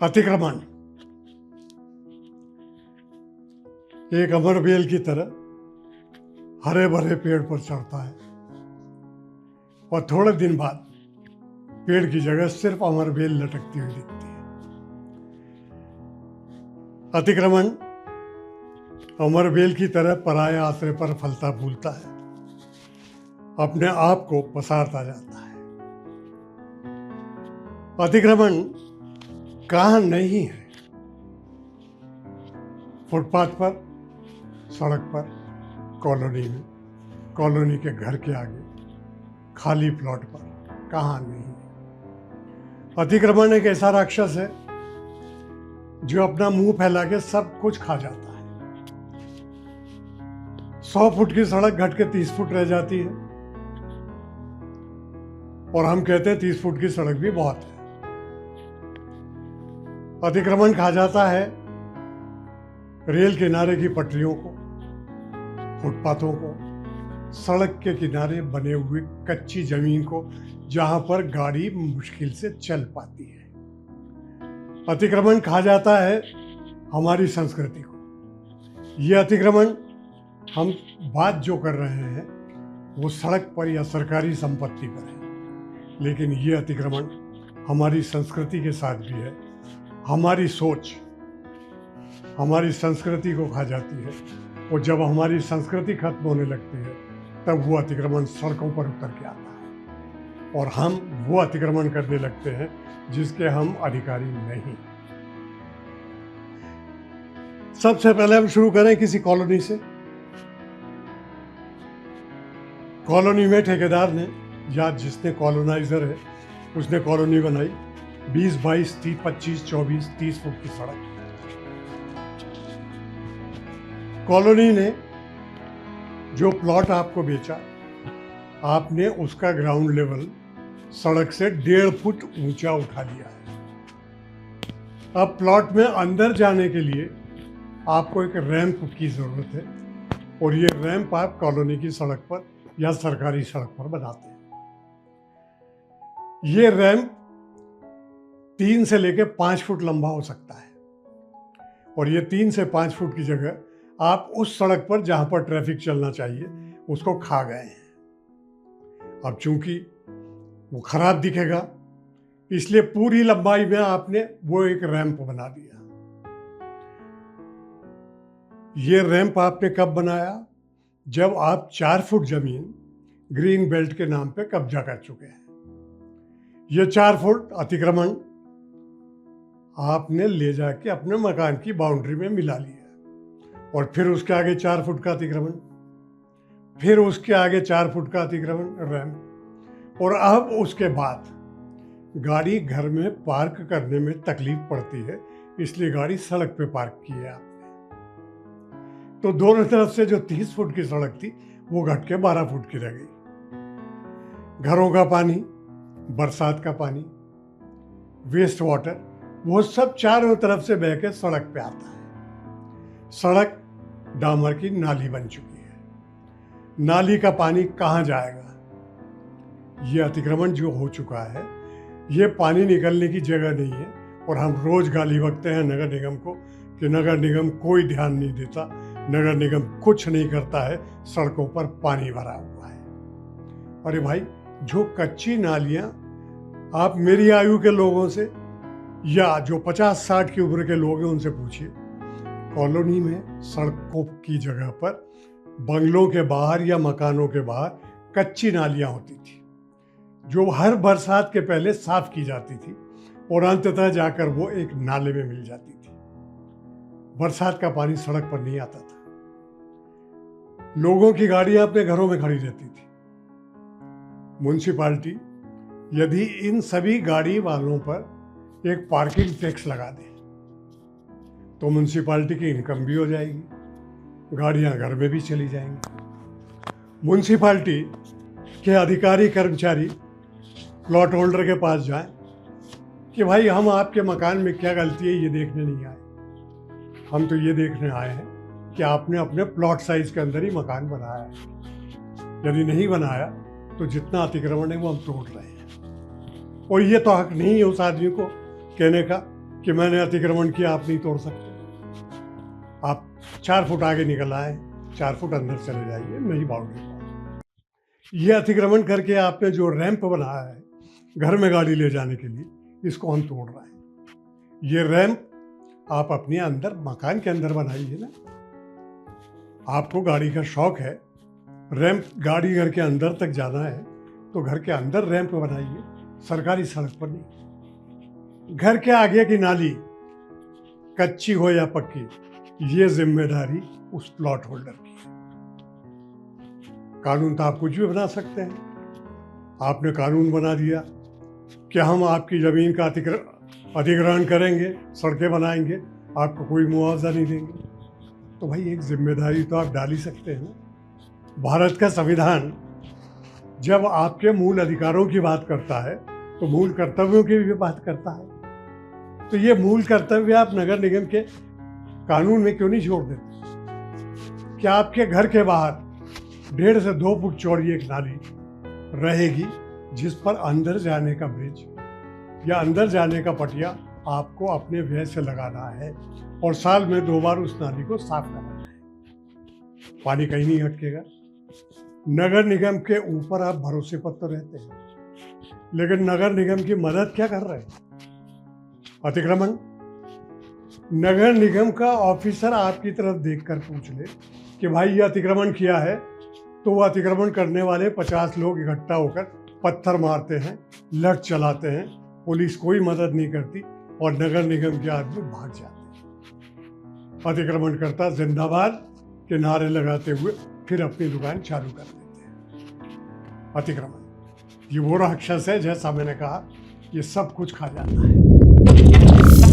अतिक्रमण एक अमरबेल की तरह हरे भरे पेड़ पर चढ़ता है और थोड़े दिन बाद पेड़ की जगह सिर्फ अमरबेल लटकती हुई दिखती है। अतिक्रमण अमरबेल की तरह पराये आश्रय पर फलता फूलता है, अपने आप को पसारता जाता है। अतिक्रमण कहाँ नहीं है, फुटपाथ पर, सड़क पर, कॉलोनी में, कॉलोनी के घर के आगे, खाली प्लॉट पर, कहाँ नहीं है। अतिक्रमण एक ऐसा राक्षस है जो अपना मुंह फैला के सब कुछ खा जाता है। 100 फुट की सड़क घट के 30 फुट रह जाती है और हम कहते हैं 30 फुट की सड़क भी बहुत है। अतिक्रमण खा जाता है रेल किनारे की पटरियों को, फुटपाथों को, सड़क के किनारे बने हुए कच्ची जमीन को जहां पर गाड़ी मुश्किल से चल पाती है। अतिक्रमण खा जाता है हमारी संस्कृति को। ये अतिक्रमण हम बात जो कर रहे हैं वो सड़क पर या सरकारी संपत्ति पर है, लेकिन ये अतिक्रमण हमारी संस्कृति के साथ भी है। हमारी सोच हमारी संस्कृति को खा जाती है और जब हमारी संस्कृति खत्म होने लगती है तब वो अतिक्रमण सड़कों पर उतर के आता है और हम वो अतिक्रमण करने लगते हैं जिसके हम अधिकारी नहीं। सबसे पहले हम शुरू करें किसी कॉलोनी से। कॉलोनी में ठेकेदार ने या जिसने कॉलोनाइजर है उसने कॉलोनी बनाई, 20, 22, 30, 25, 24, 30 फुट की सड़क। कॉलोनी ने जो प्लॉट आपको बेचा, आपने उसका ग्राउंड लेवल सड़क से 1.5 फुट ऊंचा उठा लिया है। अब प्लॉट में अंदर जाने के लिए आपको एक रैंप की जरूरत है और ये रैंप आप कॉलोनी की सड़क पर या सरकारी सड़क पर बनाते हैं। ये रैंप 3 से लेकर 5 फुट लंबा हो सकता है और ये 3 से 5 फुट की जगह आप उस सड़क पर जहां पर ट्रैफिक चलना चाहिए उसको खा गए हैं। अब चूंकि वो खराब दिखेगा इसलिए पूरी लंबाई में आपने वो एक रैंप बना दिया। ये रैंप आपने कब बनाया? जब आप 4 फुट जमीन ग्रीन बेल्ट के नाम पे कब्जा कर चुके हैं। ये 4 फुट अतिक्रमण आपने ले जाके अपने मकान की बाउंड्री में मिला लिया और फिर उसके आगे 4 फुट का अतिक्रमण, फिर उसके आगे 4 फुट का अतिक्रमण रैंप, और अब उसके बाद गाड़ी घर में पार्क करने में तकलीफ पड़ती है इसलिए गाड़ी सड़क पे पार्क की है आपने। तो दोनों तरफ से जो 30 फुट की सड़क थी वो घट के 12 फुट की रह गई। घरों का पानी, बरसात का पानी, वेस्ट वाटर, वो सब चारों तरफ से बह के सड़क पे आता है। सड़क डामर की नाली बन चुकी है। नाली का पानी कहाँ जाएगा? ये अतिक्रमण जो हो चुका है, ये पानी निकलने की जगह नहीं है और हम रोज गाली बकते हैं नगर निगम को कि नगर निगम कोई ध्यान नहीं देता, नगर निगम कुछ नहीं करता है, सड़कों पर पानी भरा हुआ है। अरे भाई, जो कच्ची नालियां आप मेरी आयु के लोगों से या जो 50-60 की उम्र के लोग हैं उनसे पूछिए, कॉलोनी में सड़कों की जगह पर बंगलों के बाहर या मकानों के बाहर कच्ची नालियां होती थी जो हर बरसात के पहले साफ की जाती थी और अंततः जाकर वो एक नाले में मिल जाती थी। बरसात का पानी सड़क पर नहीं आता था। लोगों की गाड़ियां अपने घरों में खड़ी रहती थी। म्युनिसिपैलिटी यदि इन सभी गाड़ी वालों पर एक पार्किंग टैक्स लगा दे तो म्युनिसिपैलिटी की इनकम भी हो जाएगी, गाड़ियां घर में भी चली जाएंगी। म्युनिसिपैलिटी के अधिकारी कर्मचारी प्लॉट होल्डर के पास जाएं कि भाई हम आपके मकान में क्या गलती है ये देखने नहीं आए, हम तो ये देखने आए हैं कि आपने अपने प्लॉट साइज के अंदर ही मकान बनाया है। यदि नहीं बनाया तो जितना अतिक्रमण है वो हम तोड़ रहे हैं। और ये तो हक नहीं है उस आदमी को कहने का कि मैंने अतिक्रमण किया, आप नहीं तोड़ सकते। आप 4 फुट आगे निकल आए, 4 फुट अंदर चले जाइए, नई बाउंड्री। ये अतिक्रमण करके आपने जो रैंप बनाया है घर में गाड़ी ले जाने के लिए, इसको हम तोड़ रहे हैं। ये रैंप आप अपने अंदर मकान के अंदर बनाइए ना। आपको गाड़ी का शौक है, रैंप गाड़ी घर के अंदर तक जाना है तो घर के अंदर रैंप बनाइए, सरकारी सड़क पर नहीं। घर के आगे की नाली कच्ची हो या पक्की, ये जिम्मेदारी उस प्लॉट होल्डर की है। कानून तो आप कुछ भी बना सकते हैं। आपने कानून बना दिया कि हम आपकी जमीन का अधिग्रहण करेंगे, सड़कें बनाएंगे, आपको कोई मुआवजा नहीं देंगे। तो भाई एक जिम्मेदारी तो आप डाल ही सकते हैं ना। भारत का संविधान जब आपके मूल अधिकारों की बात करता है तो मूल कर्तव्यों की भी बात करता है। तो ये मूल कर्तव्य आप नगर निगम के कानून में क्यों नहीं जोड़ देते? क्या आपके घर के बाहर 1.5 से 2 फुट चौड़ी एक नाली रहेगी जिस पर अंदर जाने का ब्रिज या अंदर जाने का पटिया आपको अपने व्यय से लगाना है और साल में 2 बार उस नाली को साफ करना है। पानी कहीं नहीं अटकेगा। नगर निगम के ऊपर आप भरोसे पर तो रहते हैं, लेकिन नगर निगम की मदद क्या कर रहे हैं? अतिक्रमण। नगर निगम का ऑफिसर आपकी तरफ देखकर पूछ ले कि भाई ये अतिक्रमण किया है, तो वो अतिक्रमण करने वाले 50 लोग इकट्ठा होकर पत्थर मारते हैं, लठ चलाते हैं, पुलिस कोई मदद नहीं करती और नगर निगम के आदमी भाग जाते हैं। अतिक्रमणकर्ता जिंदाबाद के नारे लगाते हुए फिर अपनी दुकान चालू कर देते हैं। अतिक्रमण ये वो राक्षस है, जैसा मैंने कहा, ये सब कुछ खा जाता है।